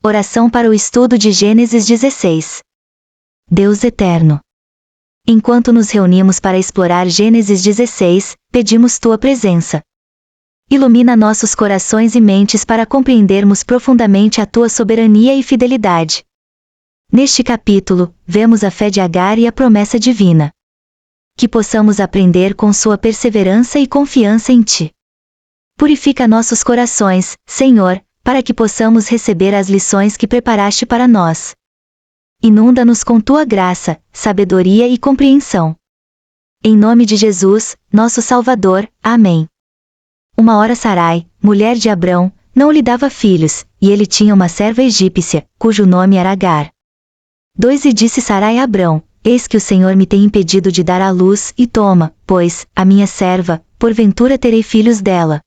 Oração para o estudo de Gênesis 16. Deus eterno. Enquanto nos reunimos para explorar Gênesis 16, pedimos tua presença. Ilumina nossos corações e mentes para compreendermos profundamente a tua soberania e fidelidade. Neste capítulo, vemos a fé de Agar e a promessa divina. Que possamos aprender com sua perseverança e confiança em ti. Purifica nossos corações, Senhor, para que possamos receber as lições que preparaste para nós. Inunda-nos com tua graça, sabedoria e compreensão. Em nome de Jesus, nosso Salvador. Amém. Uma hora Sarai, mulher de Abrão, não lhe dava filhos, e ele tinha uma serva egípcia, cujo nome era Agar. 2 E disse Sarai a Abrão: Eis que o Senhor me tem impedido de dar à luz, e toma, pois, a minha serva, porventura terei filhos dela.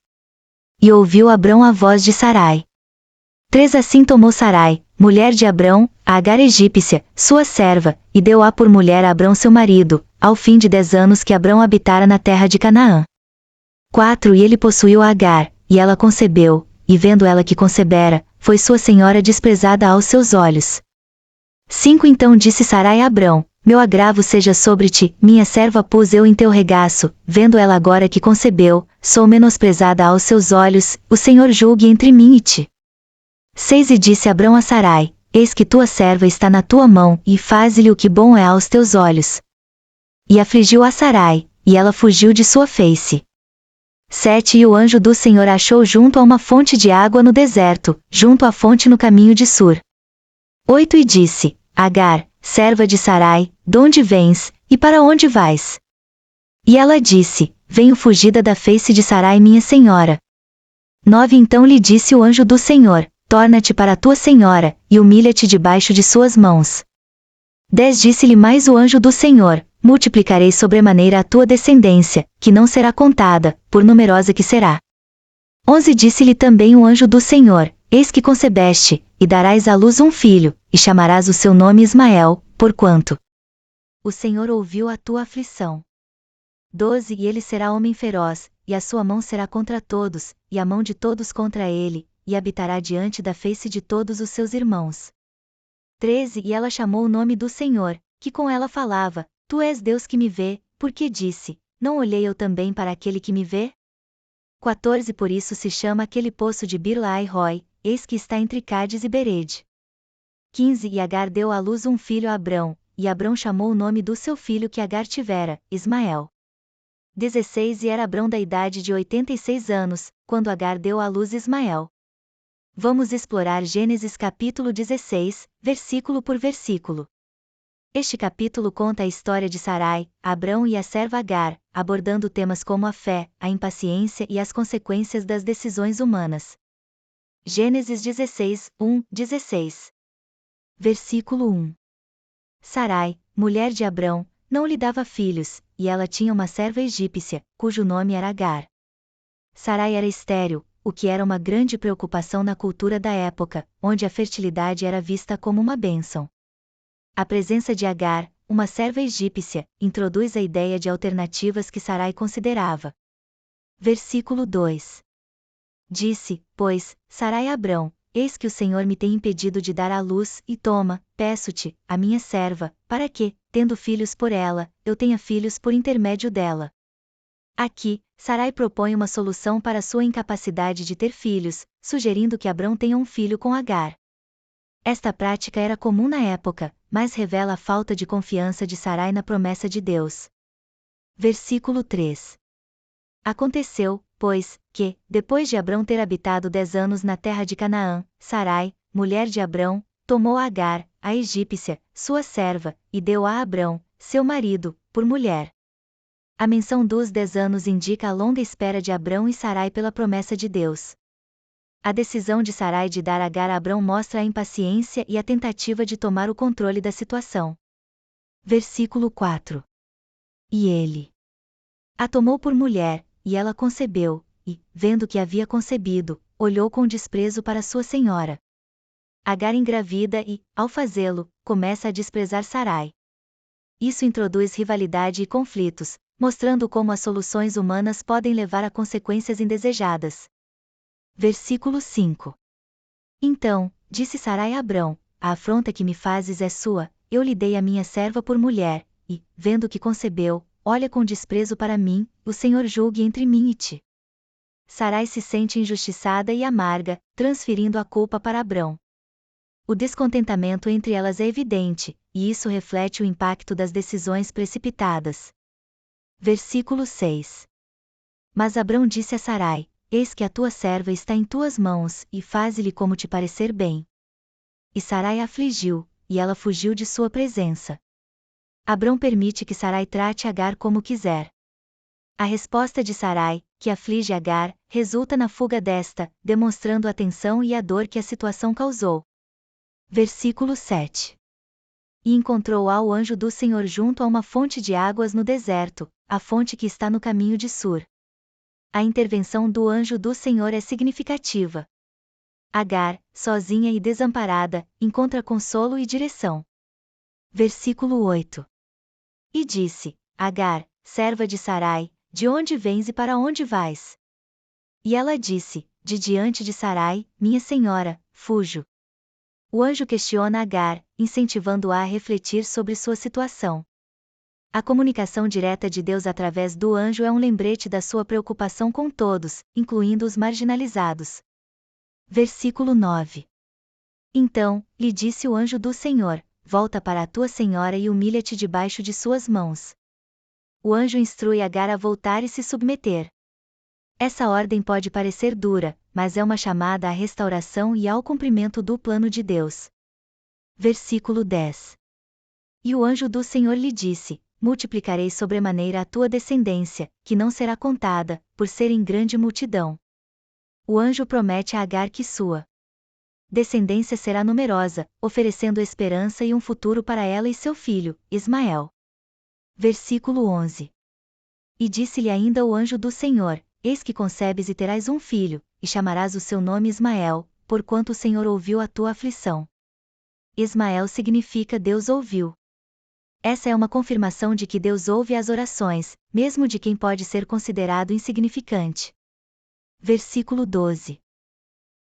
E ouviu Abrão a voz de Sarai. 3 Assim tomou Sarai, mulher de Abrão, a Agar egípcia, sua serva, e deu-a por mulher a Abrão seu marido, ao fim de 10 anos que Abrão habitara na terra de Canaã. 4 E ele possuiu a Agar, e ela concebeu, e vendo ela que concebera, foi sua senhora desprezada aos seus olhos. 5 Então disse Sarai a Abrão: Meu agravo seja sobre ti, minha serva pus eu em teu regaço, vendo ela agora que concebeu, sou menosprezada aos seus olhos, o Senhor julgue entre mim e ti. 6 E disse Abrão a Sarai: Eis que tua serva está na tua mão, e faze-lhe o que bom é aos teus olhos. E afligiu a Sarai, e ela fugiu de sua face. 7 E o anjo do Senhor achou junto a uma fonte de água no deserto, junto à fonte no caminho de Sur. 8 E disse: Agar, serva de Sarai, donde vens, e para onde vais? E ela disse: Venho fugida da face de Sarai minha senhora. 9 Então lhe disse o anjo do Senhor: Torna-te para a tua senhora, e humilha-te debaixo de suas mãos. 10 Disse-lhe mais o anjo do Senhor: Multiplicarei sobremaneira a tua descendência, que não será contada, por numerosa que será. 11 Disse-lhe também o anjo do Senhor: Eis que concebeste, e darás à luz um filho, e chamarás o seu nome Ismael, porquanto o Senhor ouviu a tua aflição. 12 E ele será homem feroz, e a sua mão será contra todos, e a mão de todos contra ele, e habitará diante da face de todos os seus irmãos. 13 E ela chamou o nome do Senhor, que com ela falava: Tu és Deus que me vê, porque disse: Não olhei eu também para aquele que me vê? 14 Por isso se chama aquele poço de Bir-Lahai-Roi, eis que está entre Cádiz e Berede. 15 E Agar deu à luz um filho a Abrão, e Abrão chamou o nome do seu filho que Agar tivera, Ismael. 16 E era Abrão da idade de 86 anos, quando Agar deu à luz Ismael. Vamos explorar Gênesis capítulo 16, versículo por versículo. Este capítulo conta a história de Sarai, Abrão e a serva Agar, abordando temas como a fé, a impaciência e as consequências das decisões humanas. Gênesis 16, 16. Versículo 1. Sarai, mulher de Abrão, não lhe dava filhos, e ela tinha uma serva egípcia, cujo nome era Agar. Sarai era estéril, o que era uma grande preocupação na cultura da época, onde a fertilidade era vista como uma bênção. A presença de Agar, uma serva egípcia, introduz a ideia de alternativas que Sarai considerava. Versículo 2. Disse, pois, Sarai a Abrão: Eis que o Senhor me tem impedido de dar à luz, e toma, peço-te, a minha serva, para que, tendo filhos por ela, eu tenha filhos por intermédio dela. Aqui, Sarai propõe uma solução para sua incapacidade de ter filhos, sugerindo que Abrão tenha um filho com Agar. Esta prática era comum na época, mas revela a falta de confiança de Sarai na promessa de Deus. Versículo 3. Aconteceu, pois, que, depois de Abrão ter habitado 10 anos na terra de Canaã, Sarai, mulher de Abrão, tomou a Agar, a egípcia, sua serva, e deu a Abrão, seu marido, por mulher. A menção dos 10 anos indica a longa espera de Abrão e Sarai pela promessa de Deus. A decisão de Sarai de dar Agar a Abrão mostra a impaciência e a tentativa de tomar o controle da situação. Versículo 4. E ele a tomou por mulher, e ela concebeu, e, vendo que havia concebido, olhou com desprezo para sua senhora. Agar engravida e, ao fazê-lo, começa a desprezar Sarai. Isso introduz rivalidade e conflitos, mostrando como as soluções humanas podem levar a consequências indesejadas. Versículo 5. Então, Disse Sarai a Abrão: a afronta que me fazes é sua, eu lhe dei a minha serva por mulher, e, vendo que concebeu, olha com desprezo para mim, o Senhor julgue entre mim e ti. Sarai se sente injustiçada e amarga, transferindo a culpa para Abrão. O descontentamento entre elas é evidente, e isso reflete o impacto das decisões precipitadas. Versículo 6. Mas Abrão disse a Sarai: eis que a tua serva está em tuas mãos, e faze-lhe como te parecer bem. E Sarai a afligiu, e ela fugiu de sua presença. Abrão permite que Sarai trate Agar como quiser. A resposta de Sarai, que aflige Agar, resulta na fuga desta, demonstrando a tensão e a dor que a situação causou. Versículo 7. E encontrou o anjo do Senhor junto a uma fonte de águas no deserto, a fonte que está no caminho de Sur. A intervenção do anjo do Senhor é significativa. Agar, sozinha e desamparada, encontra consolo e direção. Versículo 8. E disse: Agar, serva de Sarai, de onde vens e para onde vais? E ela disse: de diante de Sarai, minha senhora, fujo. O anjo questiona Agar, incentivando-a a refletir sobre sua situação. A comunicação direta de Deus através do anjo é um lembrete da sua preocupação com todos, incluindo os marginalizados. Versículo 9. Então, lhe disse o anjo do Senhor: volta para a tua senhora e humilha-te debaixo de suas mãos. O anjo instrui Agar a voltar e se submeter. Essa ordem pode parecer dura, mas é uma chamada à restauração e ao cumprimento do plano de Deus. Versículo 10. E o anjo do Senhor lhe disse: multiplicarei sobremaneira a tua descendência, que não será contada, por serem grande multidão. O anjo promete a Agar que sua descendência será numerosa, oferecendo esperança e um futuro para ela e seu filho, Ismael. Versículo 11. E disse-lhe ainda o anjo do Senhor: eis que concebes e terás um filho, e chamarás o seu nome Ismael, porquanto o Senhor ouviu a tua aflição. Ismael significa Deus ouviu. Essa é uma confirmação de que Deus ouve as orações, mesmo de quem pode ser considerado insignificante. Versículo 12.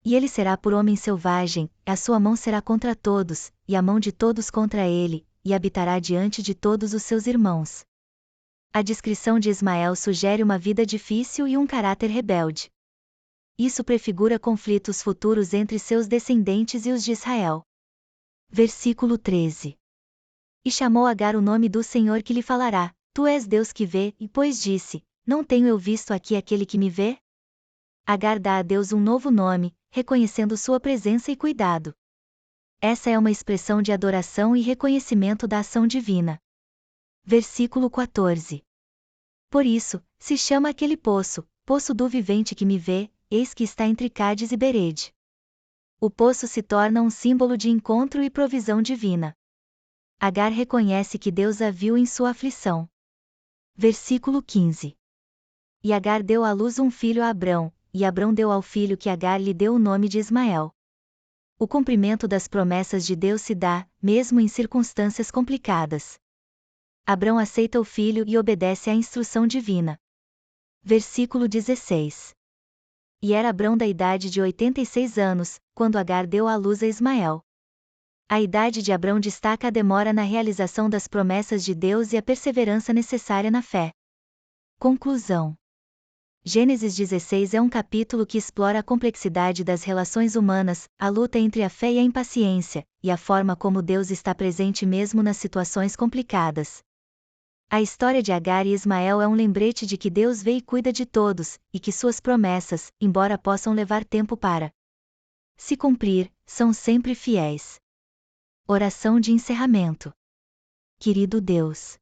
E ele será por homem selvagem, a sua mão será contra todos, e a mão de todos contra ele, e habitará diante de todos os seus irmãos. A descrição de Ismael sugere uma vida difícil e um caráter rebelde. Isso prefigura conflitos futuros entre seus descendentes e os de Israel. Versículo 13. E chamou Agar o nome do Senhor que lhe falará: tu és Deus que vê, e pois disse: não tenho eu visto aqui aquele que me vê? Agar dá a Deus um novo nome, reconhecendo sua presença e cuidado. Essa é uma expressão de adoração e reconhecimento da ação divina. Versículo 14. Por isso, se chama aquele poço, poço do vivente que me vê, eis que está entre Cádiz e Berede. O poço se torna um símbolo de encontro e provisão divina. Agar reconhece que Deus a viu em sua aflição. Versículo 15. E Agar deu à luz um filho a Abrão, e Abrão deu ao filho que Agar lhe deu o nome de Ismael. O cumprimento das promessas de Deus se dá, mesmo em circunstâncias complicadas. Abrão aceita o filho e obedece à instrução divina. Versículo 16. E era Abrão da idade de 86 anos, quando Agar deu à luz a Ismael. A idade de Abrão destaca a demora na realização das promessas de Deus e a perseverança necessária na fé. Conclusão. Gênesis 16 é um capítulo que explora a complexidade das relações humanas, a luta entre a fé e a impaciência, e a forma como Deus está presente mesmo nas situações complicadas. A história de Agar e Ismael é um lembrete de que Deus vê e cuida de todos, e que suas promessas, embora possam levar tempo para se cumprir, são sempre fiéis. Oração de encerramento. Querido Deus,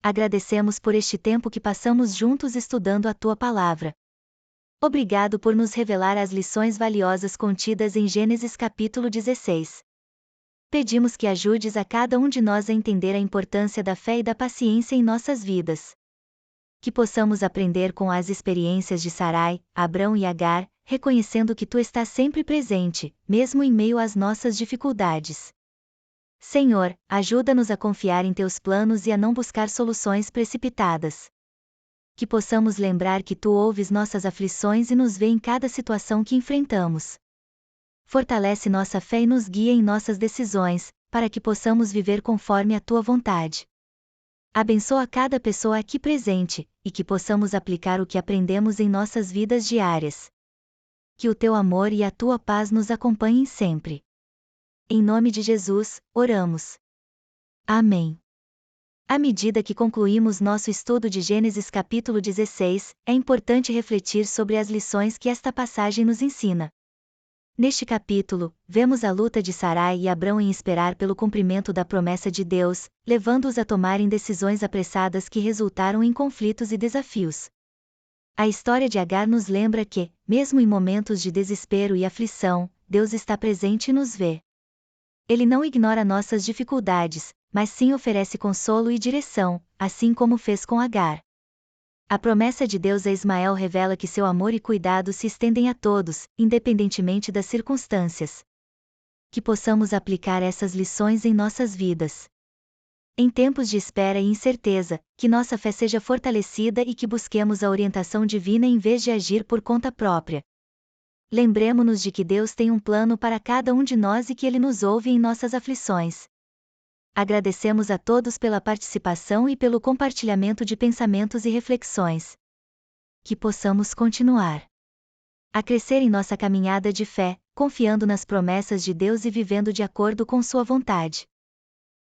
agradecemos por este tempo que passamos juntos estudando a Tua Palavra. Obrigado por nos revelar as lições valiosas contidas em Gênesis capítulo 16. Pedimos que ajudes a cada um de nós a entender a importância da fé e da paciência em nossas vidas. Que possamos aprender com as experiências de Sarai, Abrão e Agar, reconhecendo que Tu estás sempre presente, mesmo em meio às nossas dificuldades. Senhor, ajuda-nos a confiar em Teus planos e a não buscar soluções precipitadas. Que possamos lembrar que Tu ouves nossas aflições e nos vê em cada situação que enfrentamos. fortalece nossa fé e nos guia em nossas decisões, para que possamos viver conforme a tua vontade. Abençoa cada pessoa aqui presente, e que possamos aplicar o que aprendemos em nossas vidas diárias. Que o teu amor e a tua paz nos acompanhem sempre. Em nome de Jesus, oramos. Amém. À medida que concluímos nosso estudo de Gênesis capítulo 16, é importante refletir sobre as lições que esta passagem nos ensina. Neste capítulo, vemos a luta de Sarai e Abrão em esperar pelo cumprimento da promessa de Deus, levando-os a tomarem decisões apressadas que resultaram em conflitos e desafios. A história de Agar nos lembra que, mesmo em momentos de desespero e aflição, Deus está presente e nos vê. Ele não ignora nossas dificuldades, mas sim oferece consolo e direção, assim como fez com Agar. A promessa de Deus a Ismael revela que seu amor e cuidado se estendem a todos, independentemente das circunstâncias. Que possamos aplicar essas lições em nossas vidas. Em tempos de espera e incerteza, que nossa fé seja fortalecida e que busquemos a orientação divina em vez de agir por conta própria. Lembremo-nos de que Deus tem um plano para cada um de nós e que Ele nos ouve em nossas aflições. Agradecemos a todos pela participação e pelo compartilhamento de pensamentos e reflexões. Que possamos continuar a crescer em nossa caminhada de fé, confiando nas promessas de Deus e vivendo de acordo com sua vontade.